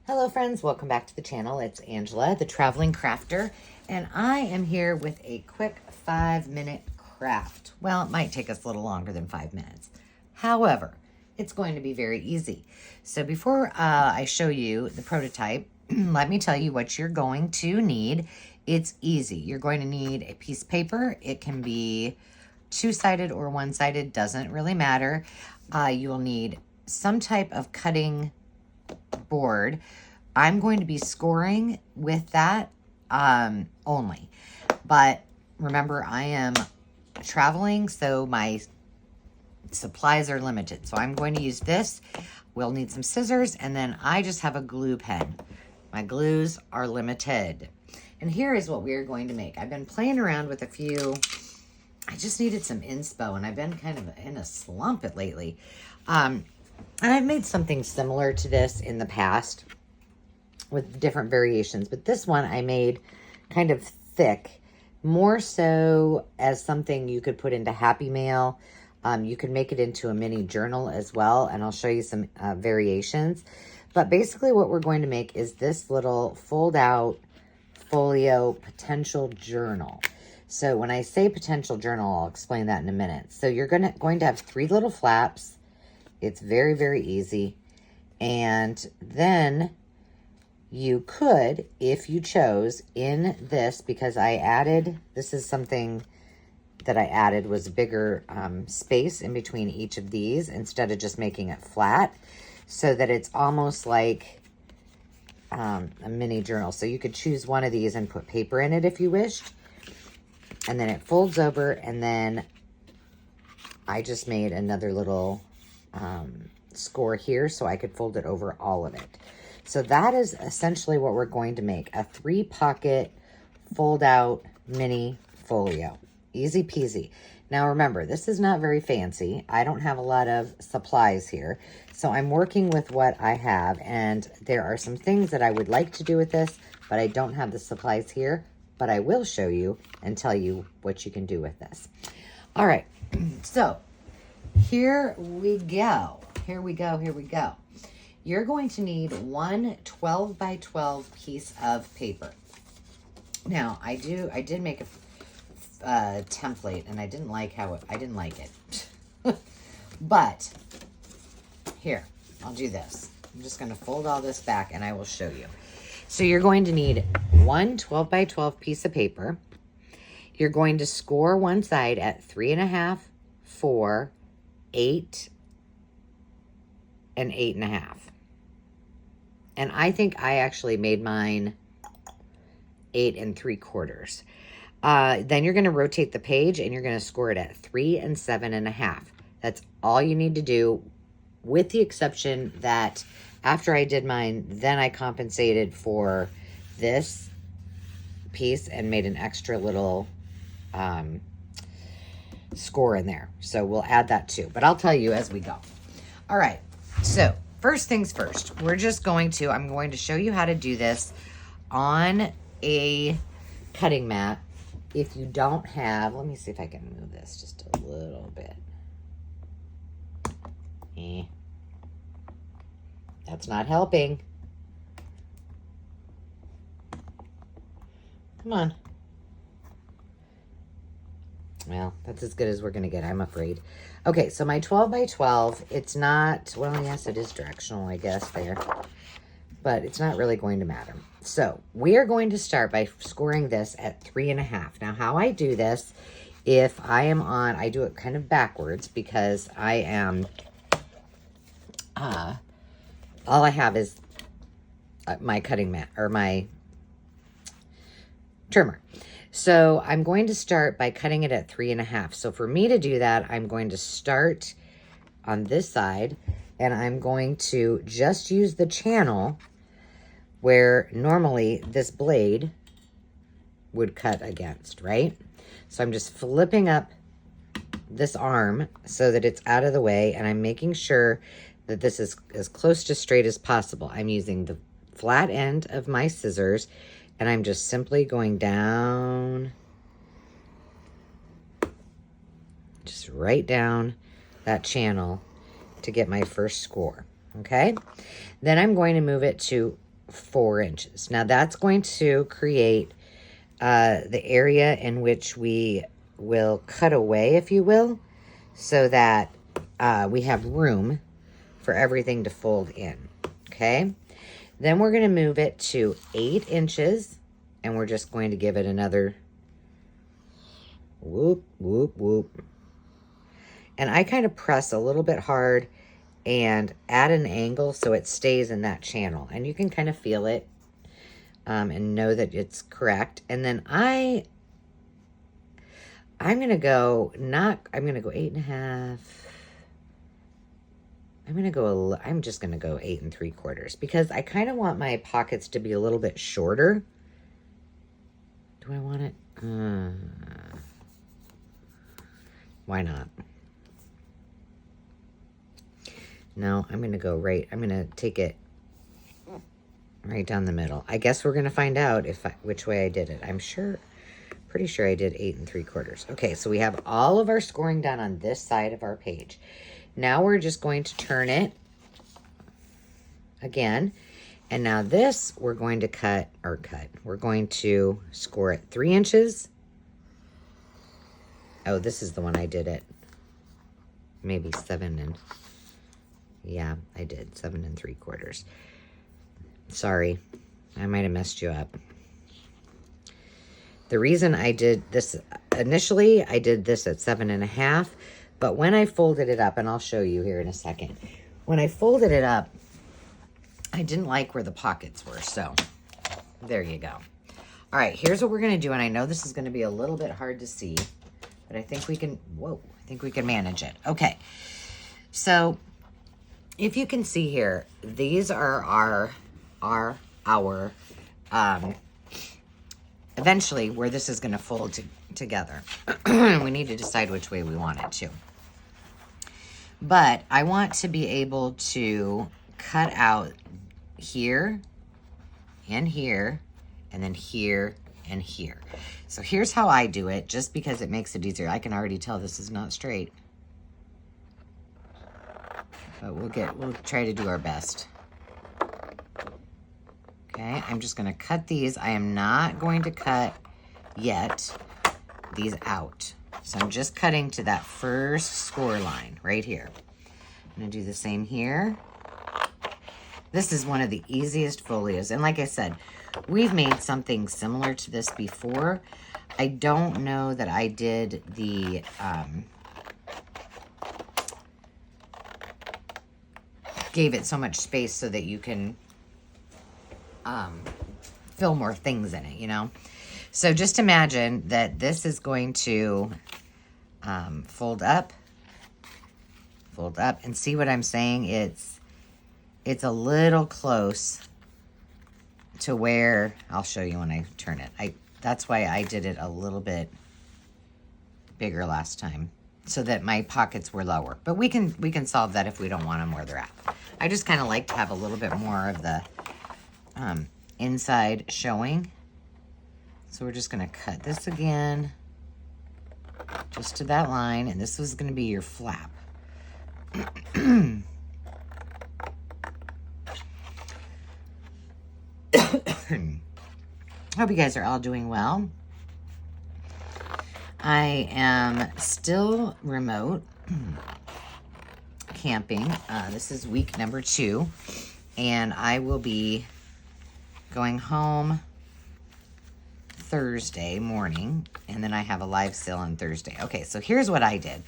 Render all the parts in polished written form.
Hello friends, welcome back to the channel. It's Angela, the Traveling Crafter, and I am here with a quick 5-minute craft. Well, it might take us a little longer than 5 minutes. However, it's going to be very easy. So before I show you the prototype, let me tell you what you're going to need. It's easy. You're going to need a piece of paper. It can be two-sided or one-sided, doesn't really matter. You will need some type of cutting board. I'm going to be scoring with that only. But remember, I am traveling, so my supplies are limited. So I'm going to use this. We'll need some scissors, and then I just have a glue pen. My glues are limited. And here is what we are going to make. I've been playing around with a few. I just needed some inspo, and I've been kind of in a slump lately. And I've made something similar to this in the past with different variations, but this one I made kind of thick, more so as something you could put into Happy Mail. You could make it into a mini journal as well, and I'll show you some variations. But basically what we're going to make is this little fold-out folio potential journal. So when I say potential journal, I'll explain that in a minute. So you're going to have 3 little flaps. It's very, very easy. And then you could, if you chose, in this, because I added, this is something that I added, was a bigger space in between each of these instead of just making it flat, so that it's almost like a mini journal. So you could choose one of these and put paper in it if you wished. And then it folds over, and then I just made another little score here so I could fold it over all of it. So that is essentially what we're going to make, a 3-pocket fold out mini folio. Easy peasy. Now remember, this is not very fancy. I don't have a lot of supplies here, so I'm working with what I have, and there are some things that I would like to do with this, but I don't have the supplies here, but I will show you and tell you what you can do with this. All right, so here we go. Here we go. Here we go. You're going to need one 12 by 12 piece of paper. Now, I did make a template, and I didn't like it. But here, I'll do this. I'm just going to fold all this back, and I will show you. So you're going to need one 12 by 12 piece of paper. You're going to score one side at 3.5, 4, 8, and 8.5. And I think I actually made mine 8 3/4. Then you're going to rotate the page, and you're going to score it at 3 and 7.5. That's all you need to do, with the exception that after I did mine, then I compensated for this piece and made an extra little score in there. So we'll add that too, but I'll tell you as we go. All right, so first things first, I'm going to show you how to do this on a cutting mat. If you don't have, let me see if I can move this just a little bit. That's not helping. Come on. Well, that's as good as we're going to get, I'm afraid. Okay, so my 12 by 12, it's not, well, yes, it is directional, I guess, there. But it's not really going to matter. So we are going to start by scoring this at 3.5. Now, how I do this, if I am on, I do it kind of backwards because I am, all I have is my cutting mat, or my trimmer. So I'm going to start by cutting it at 3.5. So for me to do that, I'm going to start on this side, and I'm going to just use the channel where normally this blade would cut against, right? So I'm just flipping up this arm so that it's out of the way, and I'm making sure that this is as close to straight as possible. I'm using the flat end of my scissors, and I'm just simply going down, just right down that channel to get my first score, okay? Then I'm going to move it to 4 inches. Now that's going to create the area in which we will cut away, if you will, so that we have room for everything to fold in, okay? Then we're going to move it to 8 inches, and we're just going to give it another whoop, whoop, whoop. And I kind of press a little bit hard and at an angle so it stays in that channel. And you can kind of feel it and know that it's correct. And then I'm going to go, I'm going to go 8.5. I'm just going to go 8 3/4 because I kind of want my pockets to be a little bit shorter. Do I want it? Why not? No, I'm going to go right. I'm going to take it right down the middle. I guess we're going to find out which way I did it. Pretty sure I did 8 3/4. Okay, so we have all of our scoring done on this side of our page. Now we're just going to turn it again. And now this, we're going to we're going to score it 3 inches. Oh, this is the one I did it. Maybe 7 and... Yeah, I did 7 3/4. Sorry, I might have messed you up. The reason I did this, initially I did this at 7.5, but when I folded it up, and I'll show you here in a second, when I folded it up, I didn't like where the pockets were, so there you go. All right, here's what we're gonna do, and I know this is gonna be a little bit hard to see, but I think we can, I think we can manage it. Okay, so if you can see here, these are our eventually where this is going to fold together. We need to decide which way we want it to. But I want to be able to cut out here and here, and then here and here. So here's how I do it, just because it makes it easier. I can already tell this is not straight. But we'll try to do our best. Okay, I'm just going to cut these. I am not going to cut yet these out. So I'm just cutting to that first score line right here. I'm going to do the same here. This is one of the easiest folios. And like I said, we've made something similar to this before. I don't know that I did the... gave it so much space so that you can fill more things in it, you know? So just imagine that this is going to fold up, and see what I'm saying? It's a little close to where, I'll show you when I turn it. That's why I did it a little bit bigger last time, so that my pockets were lower. But we can solve that if we don't want them where they're at. I just kind of like to have a little bit more of the inside showing. So we're just going to cut this again, just to that line, and this is going to be your flap. Hope you guys are all doing well. I am still remote camping. This is week number 2, and I will be going home Thursday morning, and then I have a live sale on Thursday. Okay, so here's what I did.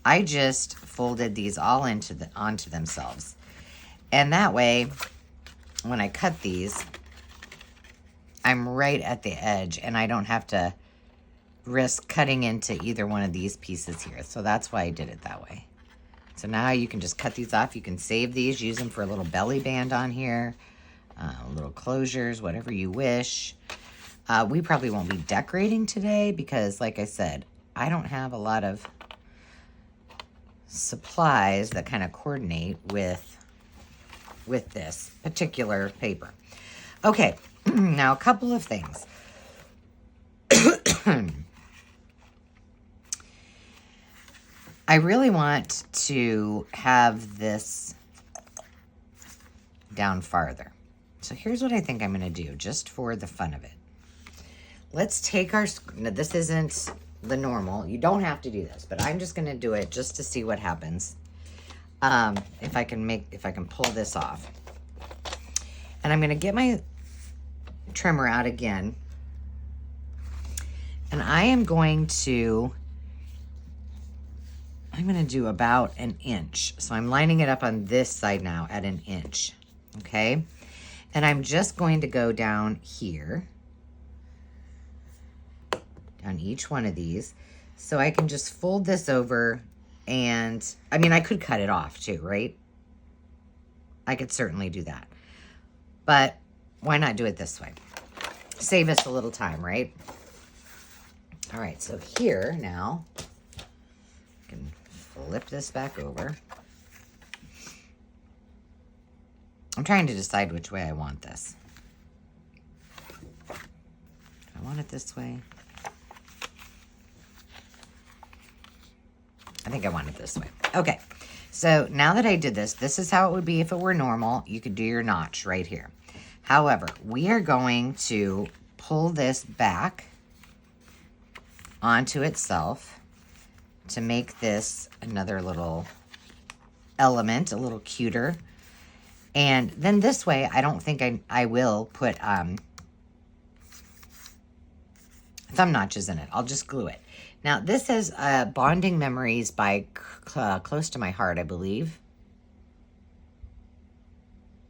I just folded these all onto themselves, and that way, when I cut these, I'm right at the edge, and I don't have to risk cutting into either one of these pieces here. So that's why I did it that way. So now you can just cut these off. You can save these, use them for a little belly band on here, little closures, whatever you wish. We probably won't be decorating today because, like I said, I don't have a lot of supplies that kind of coordinate with this particular paper. Okay, now a couple of things. I really want to have this down farther. So here's what I think I'm going to do, just for the fun of it. Let's take our, now this isn't the normal. You don't have to do this, but I'm just going to do it just to see what happens. If I can pull this off. And I'm going to get my trimmer out again. And I'm going to do about an inch. So I'm lining it up on this side now at an inch. Okay. And I'm just going to go down here, down each one of these. So I can just fold this over, and I mean, I could cut it off too, right? I could certainly do that. But why not do it this way? Save us a little time, right? All right, so here now, I can flip this back over. I'm trying to decide which way I want this. I want it this way. I think I want it this way. Okay, so now that I did this, this is how it would be if it were normal. You could do your notch right here. However, we are going to pull this back onto itself to make this another little element, a little cuter. And then this way, I don't think I will put thumb notches in it. I'll just glue it. Now, this says Bonding Memories by Close to My Heart, I believe.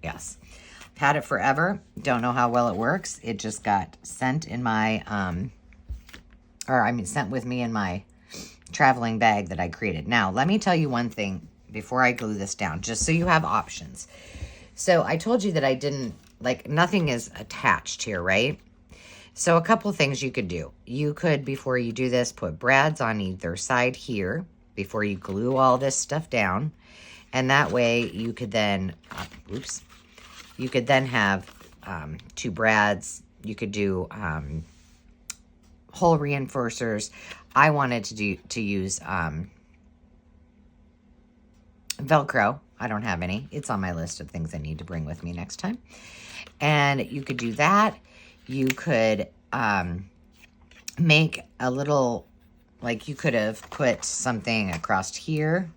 Yes. I've had it forever. Don't know how well it works. It just got sent in my, sent with me in my traveling bag that I created. Now, let me tell you one thing before I glue this down, just so you have options. So I told you that I didn't, nothing is attached here, right? So a couple things you could do. You could, before you do this, put brads on either side here before you glue all this stuff down. And that way you could then, you could then have 2 brads. You could do hole reinforcers. I wanted to use Velcro. I don't have any. It's on my list of things I need to bring with me next time. And you could do that. You could make a little, you could have put something across here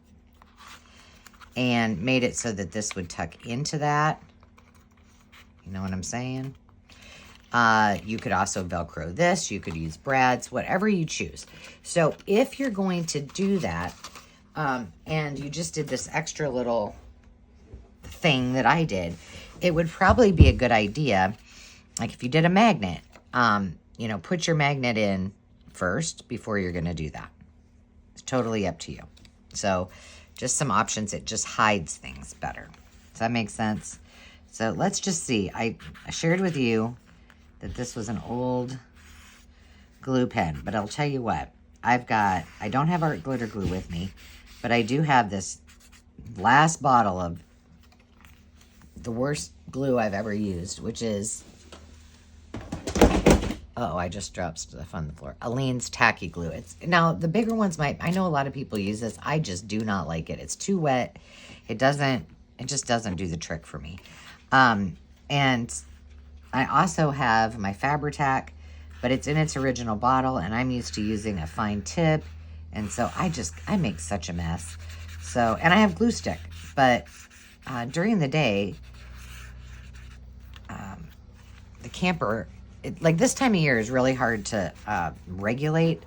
and made it so that this would tuck into that. You know what I'm saying? You could also Velcro this. You could use brads, whatever you choose. So if you're going to do that, and you just did this extra little thing that I did, it would probably be a good idea, if you did a magnet, put your magnet in first before you're going to do that. It's totally up to you. So just some options. It just hides things better. Does that make sense? So let's just see. I shared with you that this was an old glue pen, but I'll tell you what, I don't have art glitter glue with me, but I do have this last bottle of the worst glue I've ever used, which is, I just dropped stuff on the floor. Aleene's Tacky Glue. Now, the bigger ones I know a lot of people use this. I just do not like it. It's too wet. It just doesn't do the trick for me. And I also have my Fabri-Tac, but it's in its original bottle, and I'm used to using a fine tip. And so I make such a mess. So, and I have glue stick, but during the day, the camper, this time of year is really hard to regulate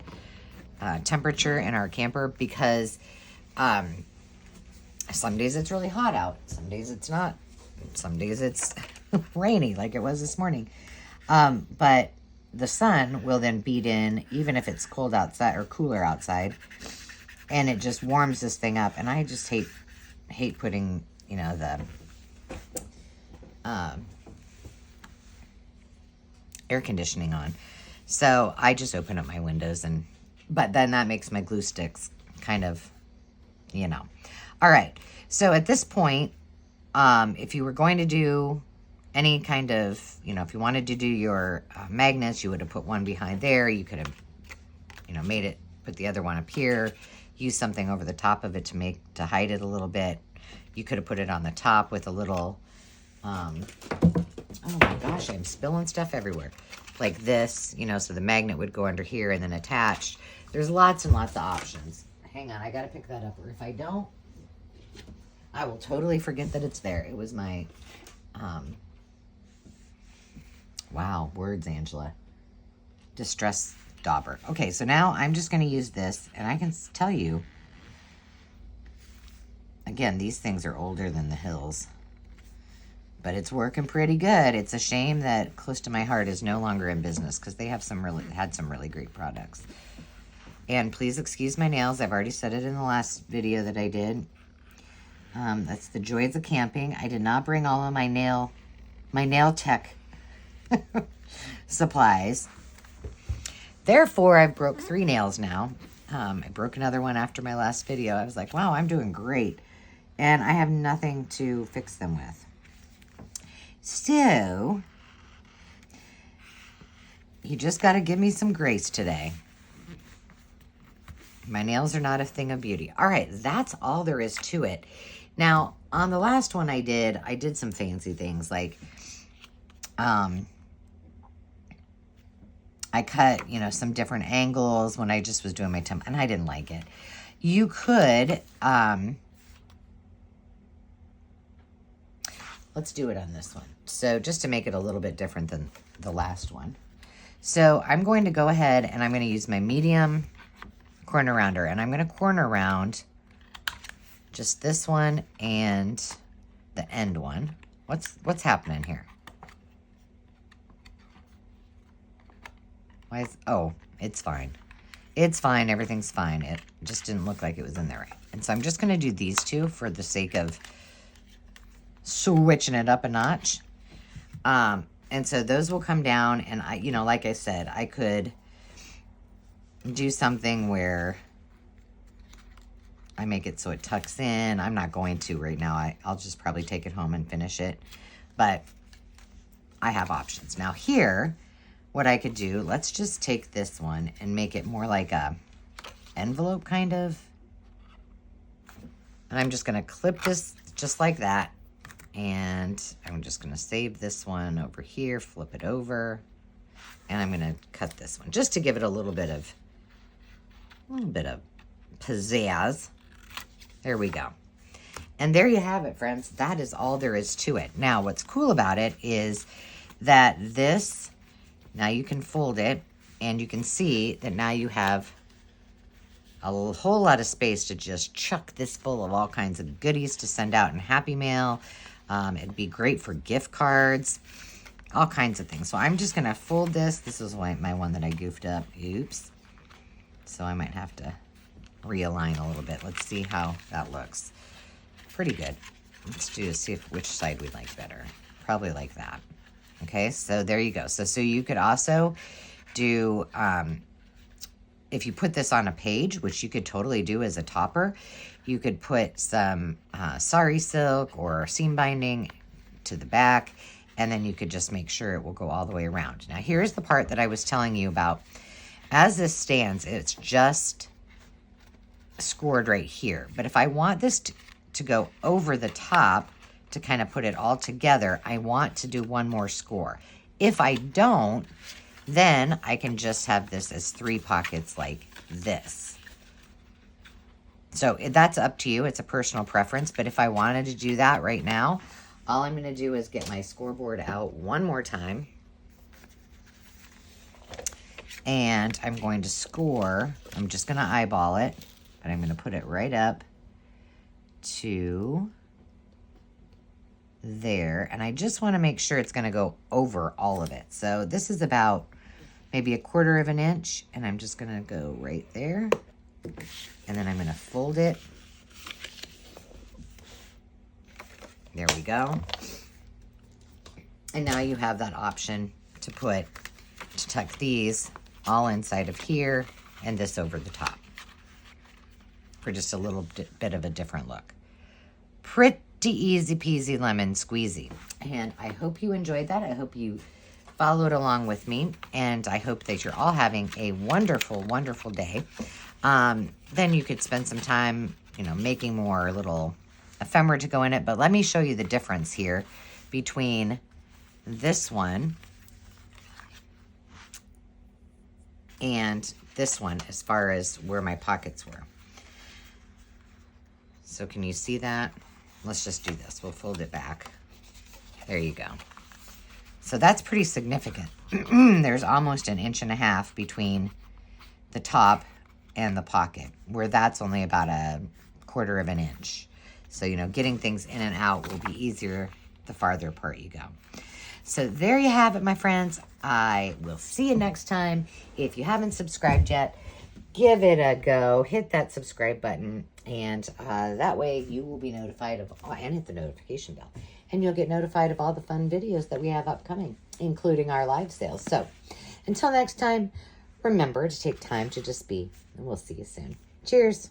temperature in our camper because some days it's really hot out. Some days it's not. Some days it's rainy like it was this morning. But the sun will then beat in even if it's cold outside or cooler outside. And it just warms this thing up. And I just hate putting, the air conditioning on. So I just open up my windows but then that makes my glue sticks kind of, All right. So at this point, if you were going to do any kind of, if you wanted to do your magnets, you would have put one behind there. You could have, made it, put the other one up here, use something over the top of it to hide it a little bit. You could have put it on the top with a little Oh my gosh, I'm spilling stuff everywhere. Like this, you know, so the magnet would go under here and then attached. There's lots and lots of options. Hang on, I gotta pick that up, or if I don't, I will totally forget that it's there. It was my, wow, words, Angela. Distress dauber. Okay, so now I'm just gonna use this, and I can tell you, again, these things are older than the hills, but it's working pretty good. It's a shame that Close to My Heart is no longer in business because they have had some really great products. And please excuse my nails. I've already said it in the last video that I did. That's the joys of camping. I did not bring all of my nail tech supplies. Therefore, I've broke 3 nails now. I broke another one after my last video. I was like, wow, I'm doing great. And I have nothing to fix them with. So, you just got to give me some grace today. My nails are not a thing of beauty. All right, that's all there is to it. Now, on the last one I did some fancy things. Like, I cut, you know, some different angles when I just was doing my temp, and I didn't like it. You could, let's do it on this one. So just to make it a little bit different than the last one. So I'm going to go ahead and I'm going to use my medium corner rounder, and I'm going to corner round just this one and the end one. What's happening here? Why is, oh, it's fine. It's fine. Everything's fine. It just didn't look like it was in there right. And so I'm just going to do these two for the sake of switching it up a notch. And so those will come down, and I, you know, like I said, I could do something where I make it so it tucks in. I'm not going to right now. I'll just probably take it home and finish it. But I have options. Now here, what I could do, let's just take this one and make it more like a envelope kind of. And I'm just going to clip this just like that. And I'm just going to save this one over here, flip it over. And I'm going to cut this one just to give it a little bit of pizzazz. There we go. And there you have it, friends. That is all there is to it. Now, what's cool about it is that this, now you can fold it, and you can see that now you have a whole lot of space to just chuck this full of all kinds of goodies to send out in Happy Mail. It'd be great for gift cards, all kinds of things. So I'm just going to fold this. This is my one that I goofed up. Oops. So I might have to realign a little bit. Let's see how that looks. Pretty good. Let's see which side we like better. Probably like that. Okay, so there you go. So you could also do, if you put this on a page, which you could totally do as a topper, you could put some sari silk or seam binding to the back, and then you could just make sure it will go all the way around. Now, here's the part that I was telling you about. As this stands, it's just scored right here. But if I want this to go over the top to kind of put it all together, I want to do one more score. If I don't, then I can just have this as 3 pockets like this. So that's up to you. It's a personal preference. But if I wanted to do that right now, all I'm going to do is get my scoreboard out one more time. And I'm going to score. I'm just going to eyeball it. And I'm going to put it right up to there. And I just want to make sure it's going to go over all of it. So this is about maybe 1/4 of an inch. And I'm just going to go right there. And then I'm going to fold it. There we go. And now you have that option to tuck these all inside of here and this over the top for just a little bit of a different look. Pretty easy peasy lemon squeezy. And I hope you enjoyed that. I hope you followed along with me. And I hope that you're all having a wonderful, wonderful day. Then you could spend some time, you know, making more little ephemera to go in it. But let me show you the difference here between this one and this one as far as where my pockets were. So can you see that? Let's just do this. We'll fold it back. There you go. So that's pretty significant. There's almost 1.5 inches between the top and the pocket, where that's only about 1/4 inch. So, you know, getting things in and out will be easier the farther apart you go. So there you have it, my friends. I will see you next time. If you haven't subscribed yet, give it a go. Hit that subscribe button, and that way you will be notified of, and hit the notification bell. And you'll get notified of all the fun videos that we have upcoming, including our live sales. So until next time, remember to take time to just be, and we'll see you soon. Cheers.